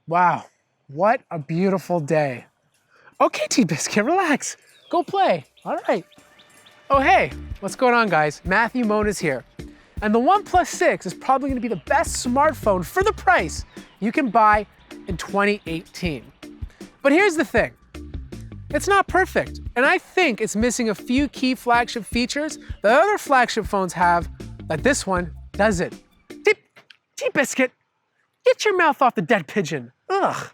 Wow, what a beautiful day. Okay, T-Biscuit, relax. Go play. All right. Oh, hey, what's going on, guys? Matthew Moniz here. And the OnePlus 6 is probably gonna be the best smartphone for the price you can buy in 2018. But here's the thing. It's not perfect, and I think it's missing a few key flagship features that other flagship phones have that this one doesn't. T-Biscuit, get your mouth off the dead pigeon. Ugh.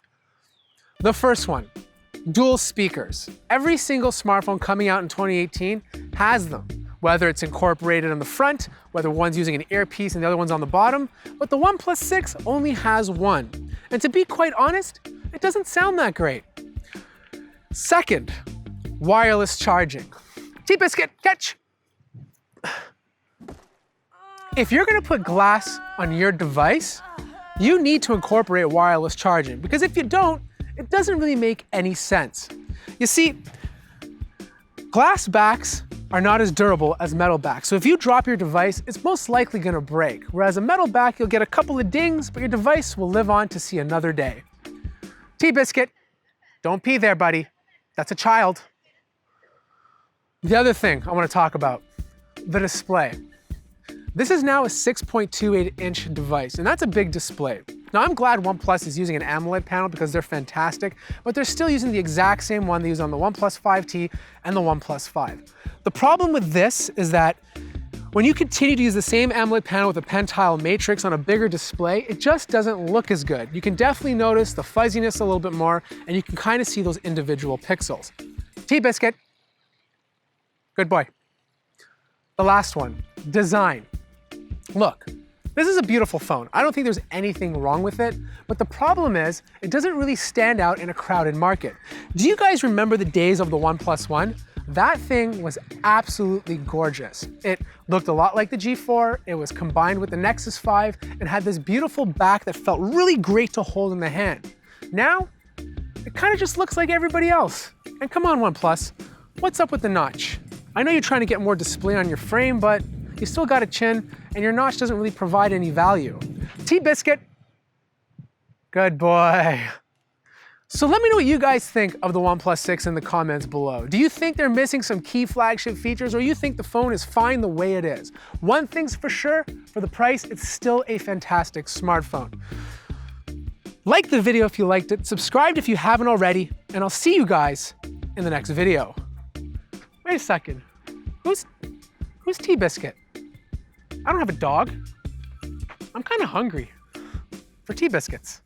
The first one, dual speakers. Every single smartphone coming out in 2018 has them, whether it's incorporated on the front, whether one's using an earpiece and the other one's on the bottom, but the OnePlus 6 only has one. And to be quite honest, it doesn't sound that great. Second, wireless charging. T-Biscuit, catch! If you're gonna put glass on your device, you need to incorporate wireless charging, because if you don't, it doesn't really make any sense. You see, glass backs are not as durable as metal backs. So if you drop your device, it's most likely gonna break. Whereas a metal back, you'll get a couple of dings, but your device will live on to see another day. T-Biscuit, don't pee there, buddy. That's a child. The other thing I wanna talk about, the display. This is now a 6.28-inch device, and that's a big display. Now, I'm glad OnePlus is using an AMOLED panel because they're fantastic, but they're still using the exact same one they use on the OnePlus 5T and the OnePlus 5. The problem with this is that when you continue to use the same AMOLED panel with a pentile matrix on a bigger display, it just doesn't look as good. You can definitely notice the fuzziness a little bit more, and you can kind of see those individual pixels. T-Biscuit, good boy. The last one, design. Look, this is a beautiful phone. I don't think there's anything wrong with it, but the problem is it doesn't really stand out in a crowded market. Do you guys remember the days of the OnePlus One? That thing was absolutely gorgeous. It looked a lot like the G4, it was combined with the Nexus 5, and had this beautiful back that felt really great to hold in the hand. Now, it kind of just looks like everybody else. And come on, OnePlus, what's up with the notch? I know you're trying to get more display on your frame, but you still got a chin, and your notch doesn't really provide any value. T-Biscuit, good boy. So let me know what you guys think of the OnePlus 6 in the comments below. Do you think they're missing some key flagship features, or you think the phone is fine the way it is? One thing's for sure, for the price, it's still a fantastic smartphone. Like the video if you liked it, subscribe if you haven't already, and I'll see you guys in the next video. Wait a second, who's T-Biscuit? I don't have a dog. I'm kind of hungry for T-Biscuits.